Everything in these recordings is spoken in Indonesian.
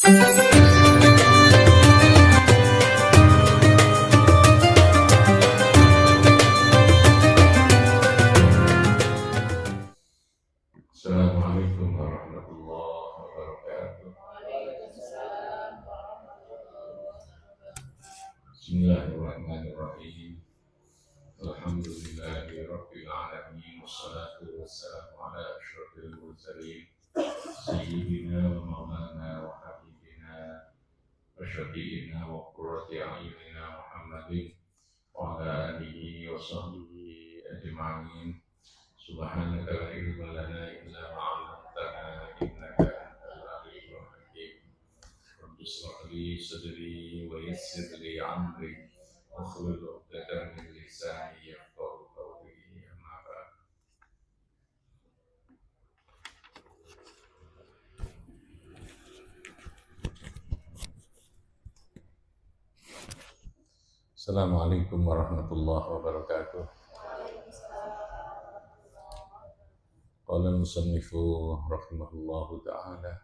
Assalamualaikum warahmatullahi wabarakatuh. Bismillahirrahmanirrahim. Alhamdulillahi rabbil alamin. Wassalatu wassalamu ala asyrafil mursalin sayyidina wa maulana wa habibina wa syafi'ina wa qurrati a'yunina Muhammadin wa ala alihi wa sahbihi ajma'in. Subhanaka la ilma lana illa ma 'allamtana innaka antal alimul hakim. Rabbi shrah li sadri wa yassir li amri wahlul 'uqdatam min lisani yafqahu qawli. Amma ba'd. Assalamualaikum warahmatullahi wabarakatuh. Qala al-musannifu rahimahullahu ta'ala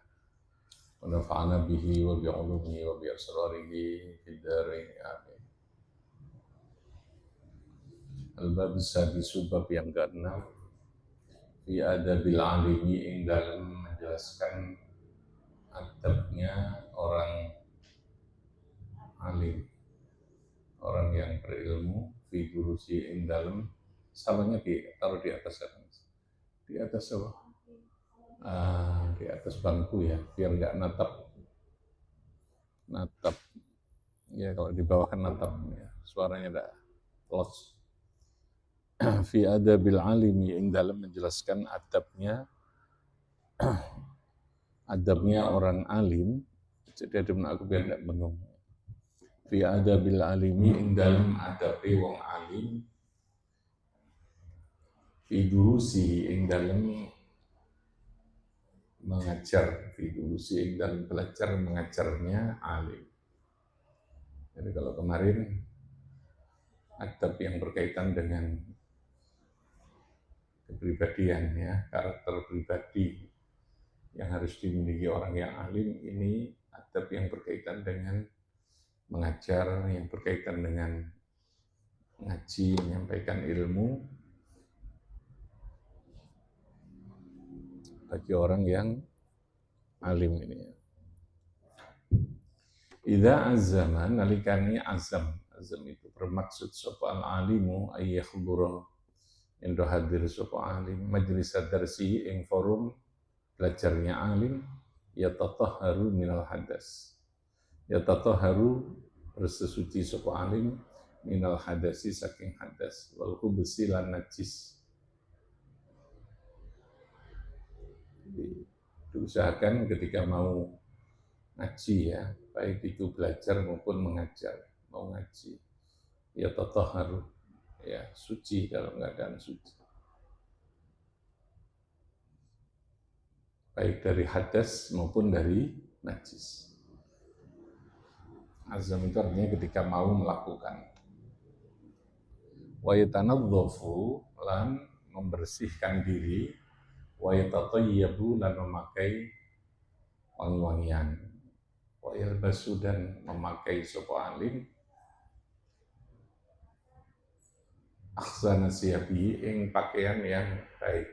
wa nafa'ana bihi wa bi'ulumihi wa bi'asrarihi fid dharain amin. Al-bab as-sadisu, bab yang ke-6, fi adabil alimi, ing dalam menjelaskan adabnya orang alim, orang yang berilmu, fi durusi, ing dalam, samanya taruh di atas apa? Di atas apa? Di atas bangku ya, biar nggak natap ya. Kalau di bawah kan natap ya, suaranya ada los. Fi adabil alimi, ing dalam menjelaskan adabnya orang alim. Jadi ada aku biar nggak bengong. Fi adabil alimi, ing dalam adabi wong alim. Fi durusi, ing dalam mengajar, fi durusi, ing dalam belajar mengajarnya alim. Jadi kalau kemarin adab yang berkaitan dengan kepribadian ya, karakter pribadi yang harus dimiliki orang yang alim, ini adab yang berkaitan dengan mengajar, yang berkaitan dengan ngaji, menyampaikan ilmu bagi orang yang alim ini. Idza azama, nalikani azam itu bermaksud sapa al-alimu ay yakhdura, endo hadir sapa alim majlis darsi, ing forum belajarnya alim, yatatahharu minal hadas, yatatahharu bersesuci sapa alim minal hadasi, saking hadas, wal khubsi lan najis. Diusahakan ketika mau ngaji ya, baik itu belajar maupun mengajar, mau ngaji ya tatahharu ya, suci dalam keadaan suci, baik dari hadas maupun dari najis. Azam itu artinya ketika mau melakukan. Wa yatanadzafu, lan membersihkan diri, wa yatatayyabu, lan memakai wangi-wangian, wa yalbasu, dan memakai sapa alim akhsana siyabi, ing pakaian yang baik.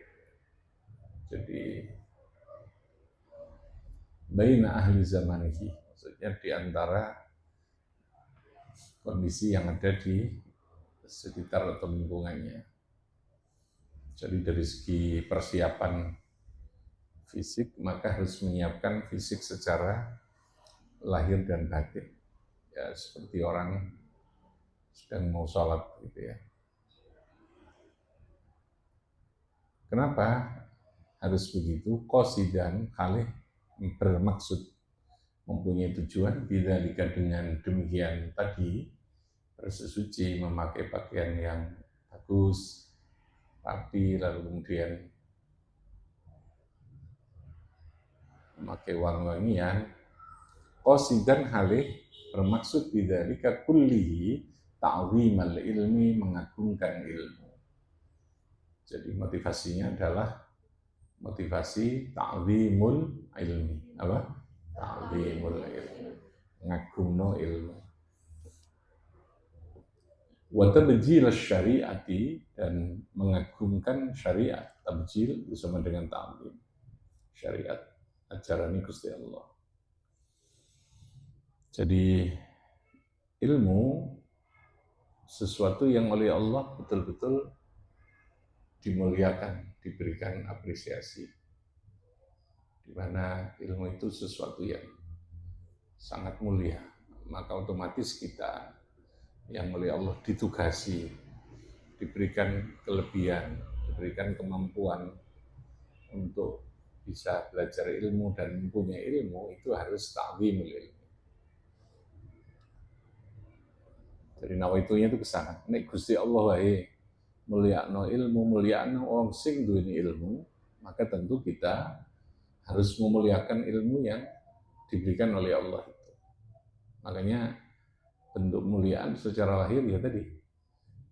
Jadi baina ahli zamanihi, maksudnya di antara kondisi yang ada di sekitar atau lingkungannya. Jadi dari segi persiapan fisik, maka harus menyiapkan fisik secara lahir dan batin. Ya, seperti orang sedang mau sholat gitu ya. Kenapa harus begitu? Qasidan, khalih, bermaksud, mempunyai tujuan, bidzalika, dengan demikian tadi, bersesuci, memakai pakaian yang bagus, rapi, lalu kemudian memakai wangi-wangian. Qasidan, halih, bermaksud bidzalika kullihi ta'zimal ilmi, mengagungkan ilmu. Jadi motivasinya adalah motivasi ta'zimul ilmi. Apa? Ta'zimul ngagungno ilmu. Wa tabjil syariati, dan mengagungkan syariat. Tabjil bersama dengan ta'zim. Syariat ajaran Gusti Allah. Jadi ilmu sesuatu yang oleh Allah betul-betul dimuliakan, diberikan apresiasi. Di mana ilmu itu sesuatu yang sangat mulia, maka otomatis kita yang oleh Allah ditugasi, diberikan kelebihan, diberikan kemampuan untuk bisa belajar ilmu dan mempunyai ilmu, itu harus ta'zimul ilmu. Jadi nawaitunya itu kesana. Nek Gusti Allah wae mulyakno ilmu, mulyakno orang sing duweni ilmu, maka tentu kita harus memuliakan ilmu yang diberikan oleh Allah itu. Makanya bentuk muliaan secara lahir ya tadi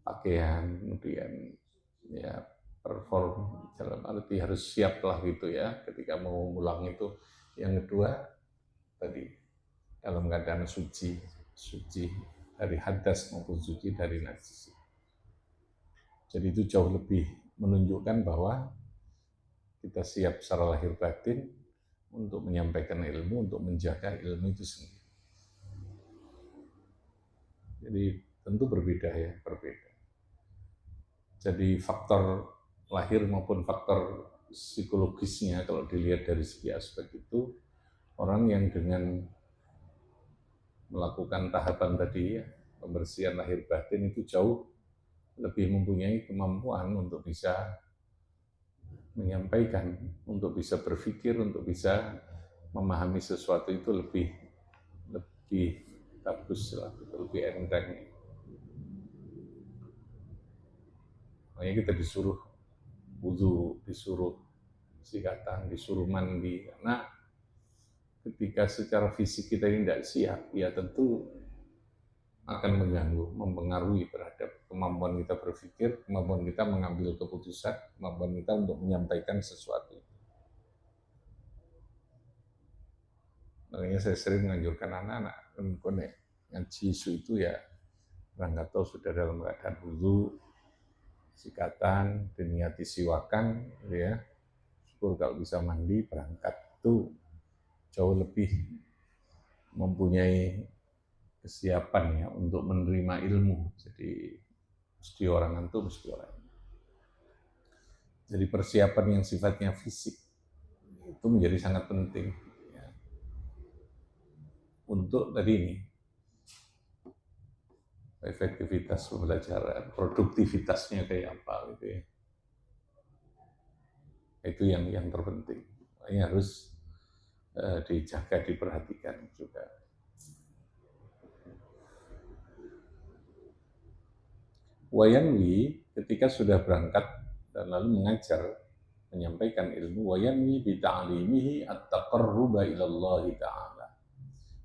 pakaian, kemudian ya perform dalam arti harus siap lah gitu ya ketika mau pulang itu. Yang kedua tadi dalam keadaan suci dari hadas maupun suci dari najis. Jadi itu jauh lebih menunjukkan bahwa kita siap secara lahir batin untuk menyampaikan ilmu, untuk menjaga ilmu itu sendiri. Jadi tentu berbeda ya, berbeda. Jadi faktor lahir maupun faktor psikologisnya kalau dilihat dari segi aspek itu, orang yang dengan melakukan tahapan tadi ya, pembersihan lahir batin itu jauh lebih mempunyai kemampuan untuk bisa menyampaikan, untuk bisa berpikir, untuk bisa memahami sesuatu itu lebih bagus lah, lebih enteng. Makanya kita disuruh wudu, disuruh sikatan, disuruh mandi, karena ketika secara fisik kita ini tidak siap, ya tentu akan mengganggu, mempengaruhi terhadap kemampuan kita berpikir, kemampuan kita mengambil keputusan, kemampuan kita untuk menyampaikan sesuatu. Makanya saya sering menganjurkan anak-anak, ngaji isu itu ya, berangkat tahu sudah dalam keadaan wudu, sikatan, diniati siwakan, gitu ya. Syukur kalau bisa mandi, berangkat itu jauh lebih mempunyai kesiapan ya untuk menerima ilmu. Jadi mesti orang itu mesti orang. Jadi persiapan yang sifatnya fisik itu menjadi sangat penting ya. Untuk tadi ini efektivitas pembelajaran, produktivitasnya kayak apa gitu ya. Itu yang terpenting. Ini harus dijaga, diperhatikan juga. Wayanwi ketika sudah berangkat dan lalu mengajar, menyampaikan ilmu, wayanwi bita'limihi at-taqarruba ila Allah ta'ala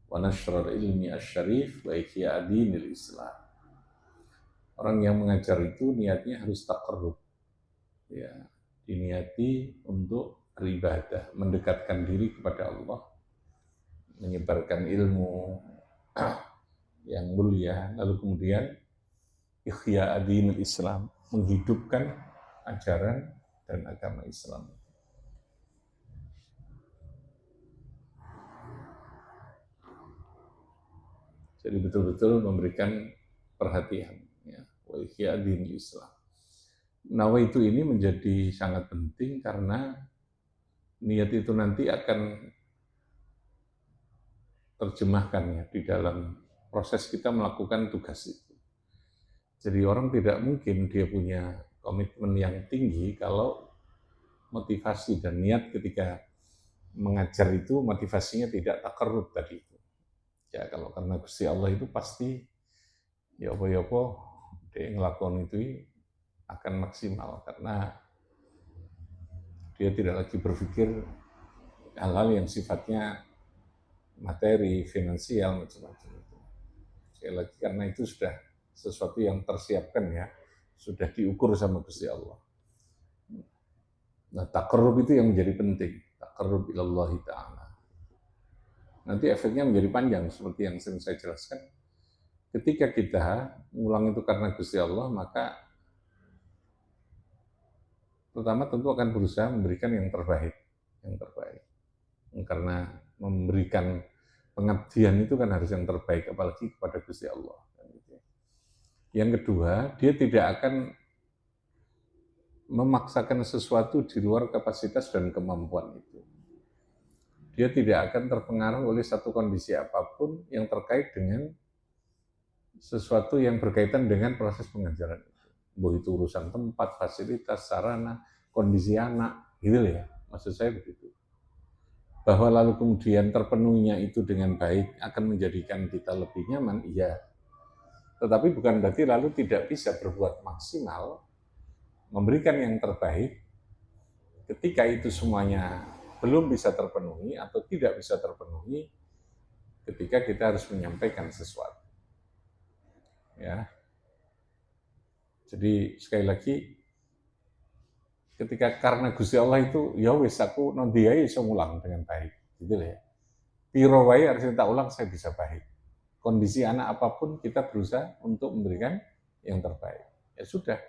wa nashrul ilmi asy-syarif wa ihya dinil Islam. Orang yang mengajar itu niatnya harus taqarrub. Ya, diniati untuk beribadah, mendekatkan diri kepada Allah, menyebarkan ilmu yang mulia, lalu kemudian ihya dinil Islam, menghidupkan ajaran dan agama Islam. Jadi betul-betul memberikan perhatian ya, wa ihya dinil Islam. Nawaitu ini menjadi sangat penting karena niat itu nanti akan terjemahkan ya di dalam proses kita melakukan tugas itu. Jadi orang tidak mungkin dia punya komitmen yang tinggi kalau motivasi dan niat ketika mengajar itu motivasinya tidak takarrub tadi itu. Ya kalau karena Gusti Allah itu pasti ya apa-apa dia ngelakuin itu akan maksimal karena dia tidak lagi berpikir hal-hal yang sifatnya materi, finansial, macam-macam itu. Sekali lagi karena itu sudah sesuatu yang tersiapkan ya, sudah diukur sama Gusti Allah. Nah, taqarrub itu yang menjadi penting, taqarrub ilallahi ta'ala. nanti efeknya menjadi panjang seperti yang sering saya jelaskan. Ketika kita ngulang itu karena Gusti Allah, maka pertama tentu akan berusaha memberikan yang terbaik, yang terbaik. Karena memberikan pengabdian itu kan harus yang terbaik, apalagi kepada Gusti Allah. Yang kedua, dia tidak akan memaksakan sesuatu di luar kapasitas dan kemampuan itu. Dia tidak akan terpengaruh oleh satu kondisi apapun yang terkait dengan sesuatu yang berkaitan dengan proses pengajaran itu. Begitu urusan tempat, fasilitas, sarana, kondisi anak, gitu ya. Maksud saya begitu. Bahwa lalu kemudian terpenuhinya itu dengan baik akan menjadikan kita lebih nyaman, iya. Tetapi bukan berarti lalu tidak bisa berbuat maksimal, memberikan yang terbaik, ketika itu semuanya belum bisa terpenuhi atau tidak bisa terpenuhi, ketika kita harus menyampaikan sesuatu. Ya. Jadi sekali lagi, ketika karena Gusti Allah itu, ya wis aku nanti aja bisa ngulang dengan baik, gitu ya. Piro wae harus tak ulang saya bisa baik. Kondisi anak apapun kita berusaha untuk memberikan yang terbaik. Ya sudah.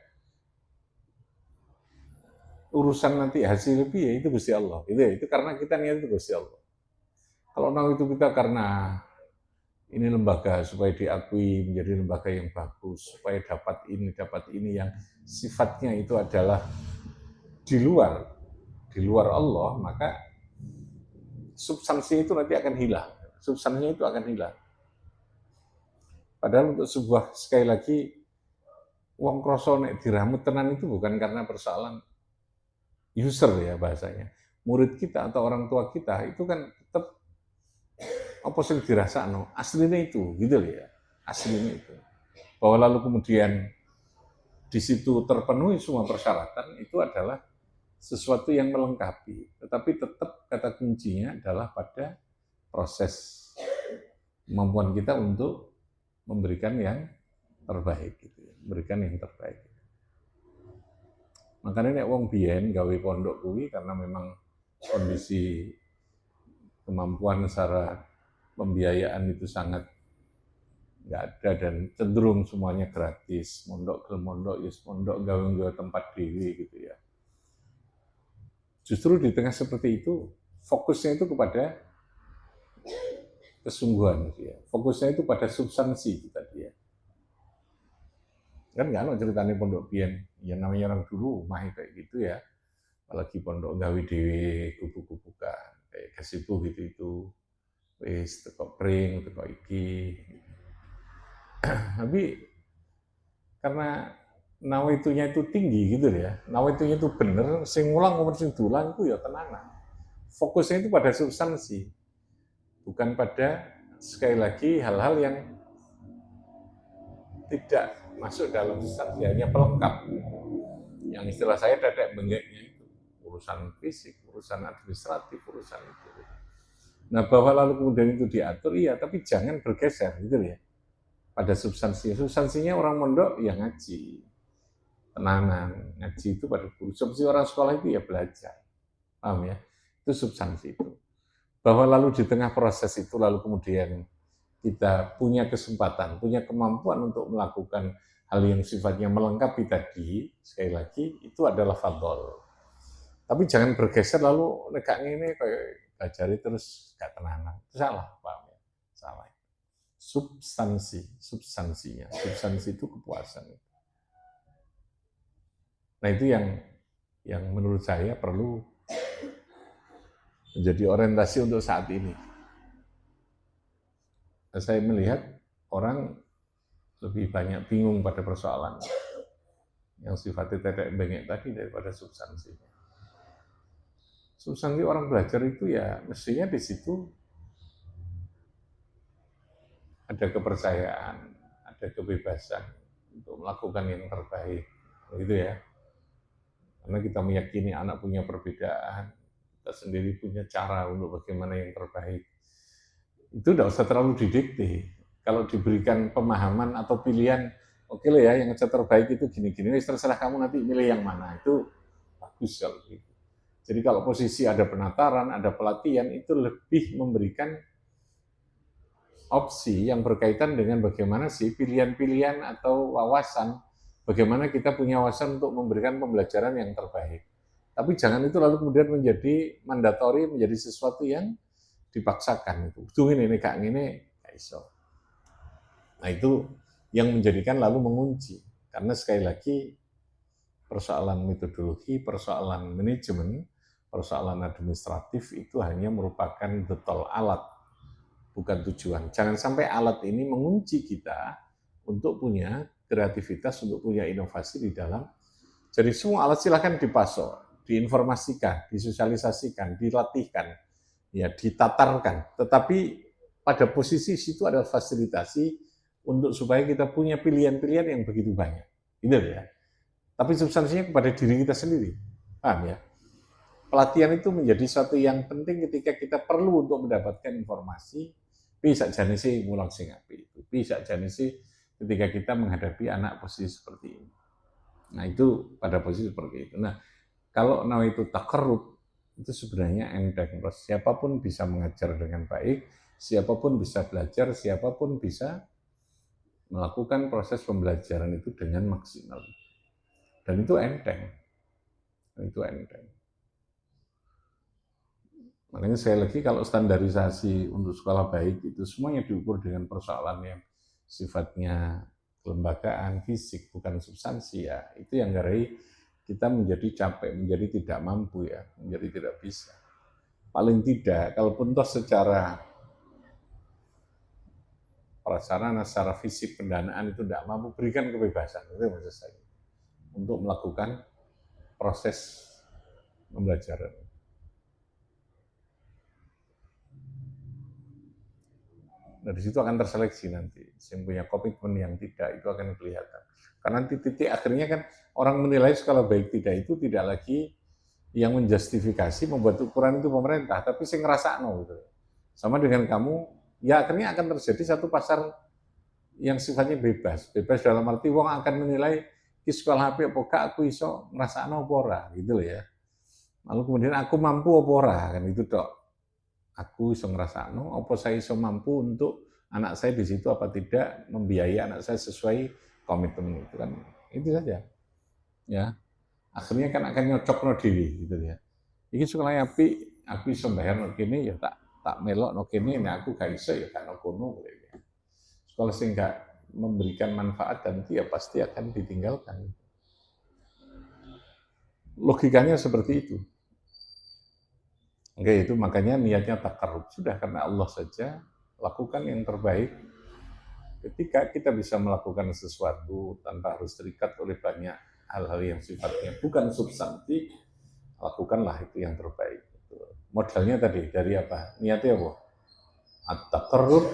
Urusan nanti hasil lebih ya itu Gusti Allah. Itu karena kita niat itu Gusti Allah. Kalau itu kita karena ini lembaga supaya diakui menjadi lembaga yang bagus, supaya dapat ini yang sifatnya itu adalah di luar Allah, maka substansi itu nanti akan hilang. Substansinya itu akan hilang. Padahal untuk sebuah, sekali lagi, wong kroso nek dirambut tenan itu bukan karena persoalan user ya bahasanya. Murid kita atau orang tua kita itu kan tetap apa sih dirasakno, aslinya itu, gitu loh ya. Aslinya itu. Bahwa lalu kemudian di situ terpenuhi semua persyaratan, itu adalah sesuatu yang melengkapi. Tetapi tetap kata kuncinya adalah pada proses kemampuan kita untuk memberikan yang terbaik, gitu. Memberikan yang terbaik. Makanya nek wong biyen gawe pondok kuwi karena memang kondisi kemampuan secara pembiayaan itu sangat nggak ada dan cenderung semuanya gratis. Mondok gawe tempat dewi gitu ya. Justru di tengah seperti itu fokusnya itu kepada kesungguhan gitu ya. Fokusnya itu pada substansi tadi ya. Kan nggak ada ceritanya pondok biyen, ya namanya orang dulu mah kayak gitu ya. Apalagi pondok gawe dhewe gubuk-gubukan kayak kesibu gitu itu. Wis teko pring, teko iki. Tapi karena nawaitunya itu tinggi gitu ya. Nawaitunya itu bener, sing ngulang maupun sing dulang itu ya tenanan. Fokusnya itu pada substansi. Bukan pada sekali lagi hal-hal yang tidak masuk dalam substansi, hanya pelengkap. Yang istilah saya dadek bengeknya itu urusan fisik, urusan administratif, urusan itu. Nah, bahwa lalu kemudian itu diatur, iya, tapi jangan bergeser, gitu ya. Pada substansinya. Substansinya orang mondok, ya ngaji. Tenanan, ngaji itu pada guru. Substansi orang sekolah itu ya belajar. Paham ya? Itu substansi itu. Bahwa lalu di tengah proses itu, lalu kemudian kita punya kesempatan, punya kemampuan untuk melakukan hal yang sifatnya melengkapi tadi, sekali lagi, itu adalah fadol. Tapi jangan bergeser lalu nekaknya ini kayak bajari terus gak tenanan. Itu salah, paham ya? Salah. Substansi itu kepuasan. Nah itu yang menurut saya perlu menjadi orientasi untuk saat ini. Saya melihat orang lebih banyak bingung pada persoalan yang sifatnya tetek bengek tadi daripada substansi. Substansi orang belajar itu ya mestinya di situ ada kepercayaan, ada kebebasan untuk melakukan yang terbaik, gitu ya. Karena kita meyakini anak punya perbedaan, kita sendiri punya cara untuk bagaimana yang terbaik. Itu tidak usah terlalu didikte. Kalau diberikan pemahaman atau pilihan, oke lah ya, yang terbaik itu gini-gini, terserah kamu nanti milih yang mana, itu bagus kalau gitu. Jadi kalau posisi ada penataran, ada pelatihan, itu lebih memberikan opsi yang berkaitan dengan bagaimana sih pilihan-pilihan atau wawasan, bagaimana kita punya wawasan untuk memberikan pembelajaran yang terbaik. Tapi jangan itu lalu kemudian menjadi mandatori, menjadi sesuatu yang dipaksakan. Itu ini kak ini gak iso. Nah itu yang menjadikan lalu mengunci. Karena sekali lagi persoalan metodologi, persoalan manajemen, persoalan administratif itu hanya merupakan betul alat, bukan tujuan. Jangan sampai alat ini mengunci kita untuk punya kreativitas, untuk punya inovasi di dalam. Jadi semua alat silakan dipasok, diinformasikan, disosialisasikan, dilatihkan, ya ditatarkan. Tetapi pada posisi situ ada fasilitasi untuk supaya kita punya pilihan-pilihan yang begitu banyak. Gitu ya. Tapi substansinya kepada diri kita sendiri. Paham ya? Pelatihan itu menjadi suatu yang penting ketika kita perlu untuk mendapatkan informasi. Bisa jadi sih mulang sing apik itu. Bisa jadi sih ketika kita menghadapi anak posisi seperti ini. Nah itu pada posisi seperti itu. Nah kalau itu takarrub itu sebenarnya enteng. Siapapun bisa mengajar dengan baik, siapapun bisa belajar, siapapun bisa melakukan proses pembelajaran itu dengan maksimal. Dan itu enteng. Itu enteng. Makanya sekali lagi kalau standarisasi untuk sekolah baik itu semuanya diukur dengan persoalan yang sifatnya kelembagaan, fisik, bukan substansi ya. Itu yang garai kita menjadi capek, menjadi tidak mampu ya, menjadi tidak bisa. Paling tidak, kalaupun toh secara prasarana, secara fisik, pendanaan itu tidak mampu, berikan kebebasan, itu maksud saya. Untuk melakukan proses pembelajaran. Nah, di situ akan terseleksi nanti. Yang punya komitmen yang tidak, itu akan kelihatan. Karena titik akhirnya kan orang menilai skala baik tidak itu tidak lagi yang menjustifikasi membuat ukuran itu pemerintah, tapi sing ngerasakno gitu. Sama dengan kamu, ya akhirnya akan terjadi satu pasar yang sifatnya bebas. Bebas dalam arti wong akan menilai ki sekolah HP apa gak aku iso ngrasakno apa ora gitu loh ya. Lalu kemudian aku mampu apa ora kan itu tok. Aku iso ngrasakno apa saya iso mampu untuk anak saya di situ apa tidak membiayai anak saya sesuai komitmen itu kan. Itu saja. Ya. Akhirnya kan akan nyocok no dewi gitu ya. Iki sekolah api, aku iso bayar no kene ya tak melok no kene, nah aku gak iso ya gak no kono gitu ya. Sekolah sing gak memberikan manfaat nanti ya pasti akan ditinggalkan. Logikanya seperti itu. Oke, itu makanya niatnya takarrub. Sudah karena Allah saja, lakukan yang terbaik. Ketika kita bisa melakukan sesuatu tanpa harus terikat oleh banyak hal-hal yang sifatnya bukan substansi, lakukanlah itu yang terbaik. Modalnya tadi dari apa? Niatnya apa? At-taqarrub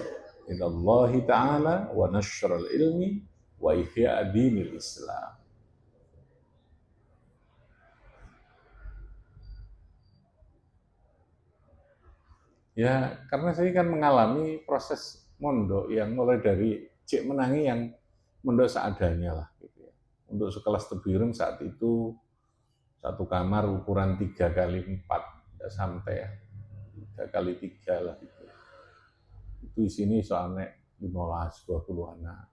ilallahi ta'ala wa nashrul ilmi wa ihya dinil Islam. Ya, karena saya kan mengalami proses mondok yang mulai dari cek menangi yang mondok seadanya lah gitu ya. Untuk sekelas Tebiring saat itu satu kamar ukuran 3x4, tidak sampai ya, 3x3 lah gitu. Itu isinya soalnya 15-20 anak.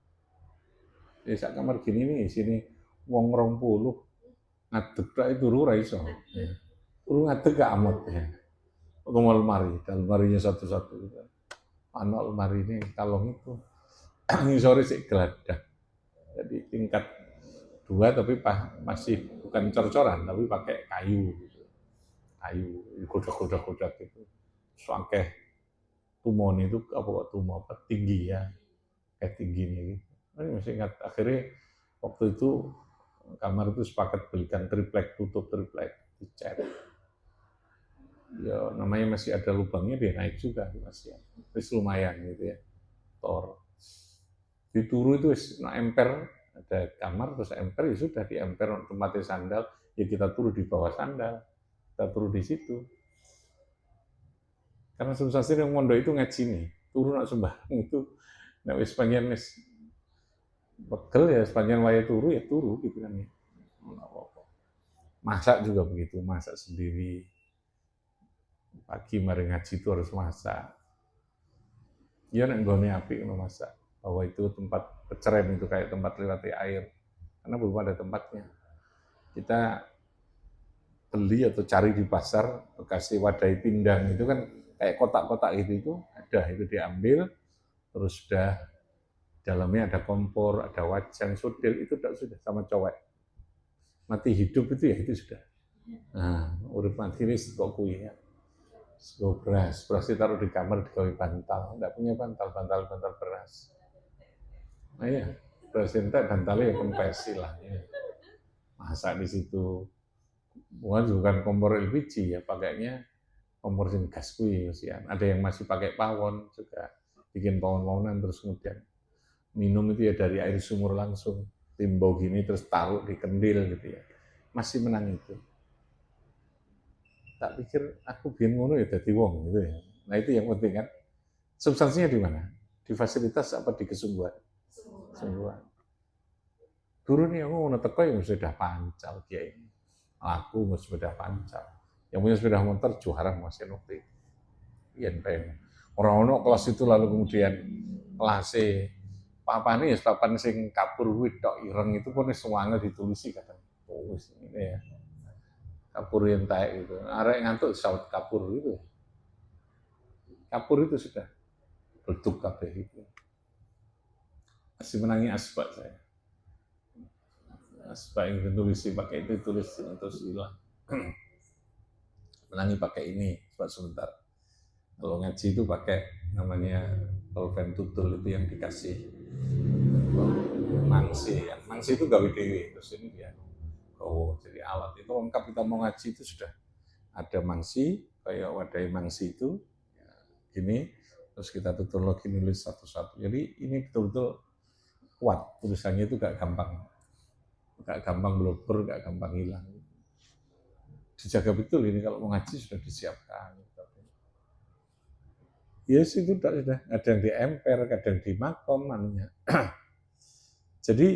Ya saat kamar gini nih sini wong 20 ngadeg tak itu ora iso. Ya. Ngadeg gak amot ya. Rumah lemari, dan lemarinya satu-satu. Anak lemari ini kalong itu sore sih geladak. Jadi tingkat 2 tapi masih bukan cor-coran tapi pakai kayu gitu. Kayu kodak-kodak itu. Soangkeh tumon itu apa tumo apa tinggi ya. Kayak tinggi nih. Ini masih ingat akhirnya waktu itu kamar itu sepakat belikan triplek, tutup triplek, dicat. Ya namanya masih ada lubangnya dia naik juga masih ya. Terus lumayan gitu ya. Tor. Di turu itu nah emper ada kamar terus emper ya sudah di emper tempatnya sandal ya kita turu di bawah sandal kita turu di situ karena substansi yang mondok itu ngaji nih turu nak sembarang itu nah wis panjang wis pegel ya sepanjang waya turu ya turu gitu kan ya masak juga begitu masak sendiri pagi mari ngaji itu harus masak Ya nek nggone apik ngono masak. Bahwa itu tempat pecerem itu kayak tempat lewati air. Karena belum ada tempatnya. Kita beli atau cari di pasar bekasi wadai pindang itu kan kayak kotak-kotak gitu itu ada itu diambil terus sudah dalamnya ada kompor, ada wajan, sudil itu sudah sama cowek. Mati hidup itu ya itu sudah. Nah, urip mati ini kok kuwi ya. Sego beras, beras ditaruh di kamar digawe bantal, enggak punya bantal beras. Nah iya, beras entek bantalnya ya kempesi lah. Ya. Masak di situ, bukan kompor LPG ya, pakainya kompor sing gas kuwi ya. Ada yang masih pakai pawon juga, bikin pawon-pawonan terus kemudian minum itu ya dari air sumur langsung, timbau gini terus taruh di kendil gitu ya. Masih menang itu. Tak pikir aku bikin ngono ya dadi wong gitu ya. Nah itu yang penting kan. Substansinya di mana? Di fasilitas apa di kesungguhan? Kesungguhan. Guru nih aku mau teko yang sudah pancal kiai. Aku mau sepeda pancal. Yang punya sepeda motor juara masih nukti. Iya pengen. Orang-orang kelas itu lalu kemudian kelas papan ya papan sing kapur kuwi tok ireng itu pun wis wangi ditulisi katanya. Oh wis ini ya. Kapur yang taek itu. Arek ngantuk saut kapur itu. Kapur itu sudah bentuk kabeh itu. Masih menangi asbak saya. Asbak yang ditulisi pakai itu tulis terus hilang. Menangi pakai ini sebab sebentar. Kalau ngaji itu pakai namanya pulpen tutul itu yang dikasih mangsi ya. Mangsi itu gawe dewe terus ini dia. Oh, jadi alat itu lengkap kita mau ngaji itu sudah ada mangsi kayak wadai mangsi itu ya, gini terus kita tutul lagi nulis satu-satu. Jadi ini betul-betul kuat tulisannya itu gak gampang blur, gak gampang hilang. Dijaga betul ini kalau mau ngaji sudah disiapkan. Yes itu sudah ada yang di emper, kadang di makom anunya. Jadi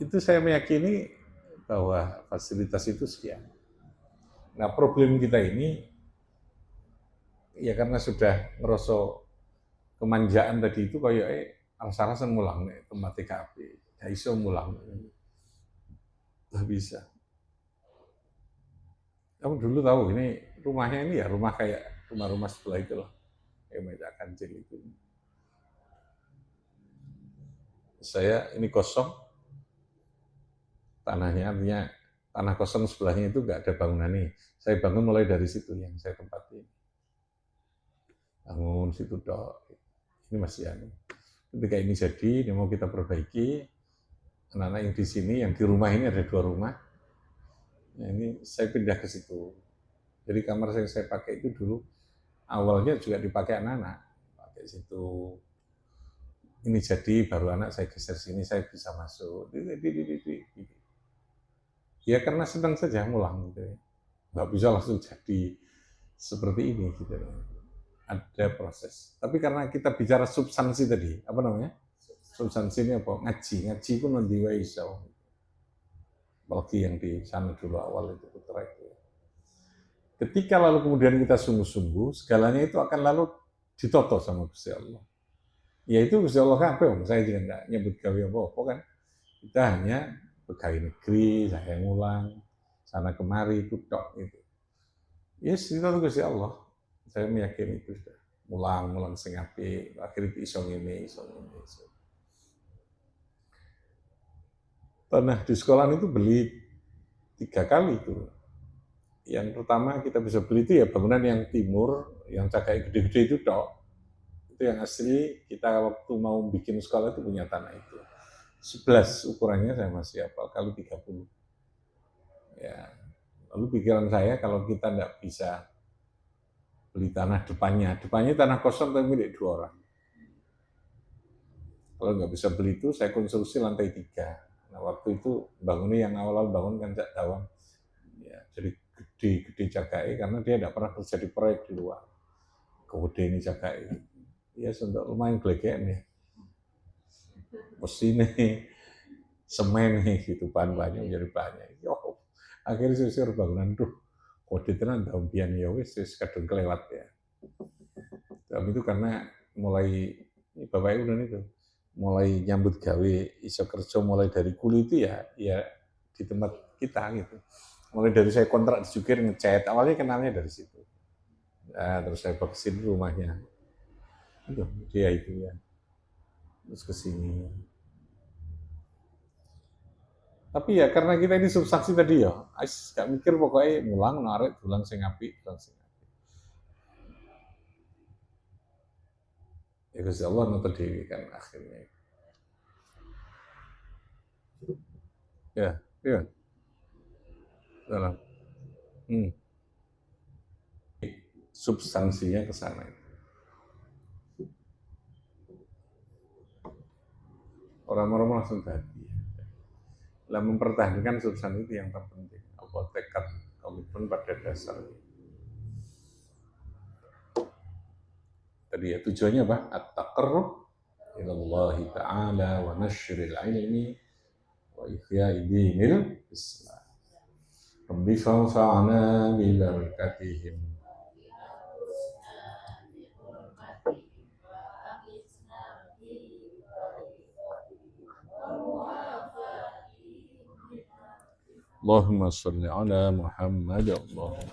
itu saya meyakini bahwa fasilitas itu sekian. Nah problem kita ini ya karena sudah ngerasa kemanjaan tadi itu kayak rasa-rasa mulang nih tempat TKP, gak iso mulang, nggak bisa. Kamu dulu tahu ini rumahnya ini ya rumah kayak rumah-rumah sebelah itu loh, kayak meja kancil itu. Saya ini kosong, tanahnya artinya tanah kosong sebelahnya itu nggak ada bangunan nih. Saya bangun mulai dari situ yang saya tempati. Bangun situ dok. Ini masih anu. Ketika ini jadi, ini mau kita perbaiki. Anak-anak yang di sini, yang di rumah ini ada 2 rumah. Nah, ini saya pindah ke situ. Jadi kamar yang saya pakai itu dulu awalnya juga dipakai anak-anak. Pakai situ. Ini jadi baru anak saya geser sini, saya bisa masuk. Ya karena senang saja ngulang gitu ya. Nggak bisa langsung jadi seperti ini gitu ya. Ada proses. Tapi karena kita bicara substansi tadi, apa namanya? Substansi ini apa? Ngaji pun nanti iso. Apalagi yang di sana dulu awal itu putra itu. Ketika lalu kemudian kita sungguh-sungguh, segalanya itu akan lalu ditoto sama Gusti Allah. Ya itu Gusti Allah kan apa? Saya juga enggak nyebut gawe apa-apa kan. Kita hanya pegawai negeri, saya ngulang, sana kemari, itu tok gitu. Yes, itu Gusti Allah. Saya meyakini itu sudah. Mulang sing apik, akhirnya iso ngene. Tanah di sekolahan itu beli 3 kali itu. Yang pertama kita bisa beli itu ya bangunan yang timur, yang cakai gede-gede itu tok. Itu yang asli kita waktu mau bikin sekolah itu punya tanah itu. 11 ukurannya saya masih hafal, kali 30. Ya. Lalu pikiran saya kalau kita tidak bisa beli tanah depannya tanah kosong tapi milik 2 orang. Kalau nggak bisa beli itu, saya konstruksi lantai 3. Nah waktu itu bangunnya yang awal-awal bangun kan Cak Dawang. Ya, jadi gede jagai karena dia tidak pernah kerja di proyek di luar. Gede ini jagai. Ya untuk lumayan glegek nih. Mesin nih, semen nih gitu, bahan-bahannya menjadi banyak. Yo, akhirnya susur bangunan tuh. Kode tenan tahun pian ya wis kadung kelewat ya. Tapi itu karena mulai Bapak Ibu dan itu mulai nyambut gawe iso kerja mulai dari kulit itu ya di tempat kita gitu. Mulai dari saya kontrak di jukir ngecat, awalnya kenalnya dari situ. Nah, terus saya berkesin rumahnya. Itu dia itu ya. Terus ke sini. Tapi ya karena kita ini substansi tadi ya, gak mikir pokoknya mulang narik tulang sing apik, tulang sing apik. Ya Gusti Allah nonton dewi kan akhirnya. Ya, dalam substansinya ke sana. Orang-orang langsung tadi. Lah mempertahankan substansi itu yang terpenting. Apa tekad komitmen pada dasarnya. Tadi ya tujuannya apa? At-taqarrub ila Ta'ala wa nashril ilmi wa ihya'i dinil Islam. Rabbi fanfa'na bi barakatihim. Allahumma salli ala Muhammad. Allahumma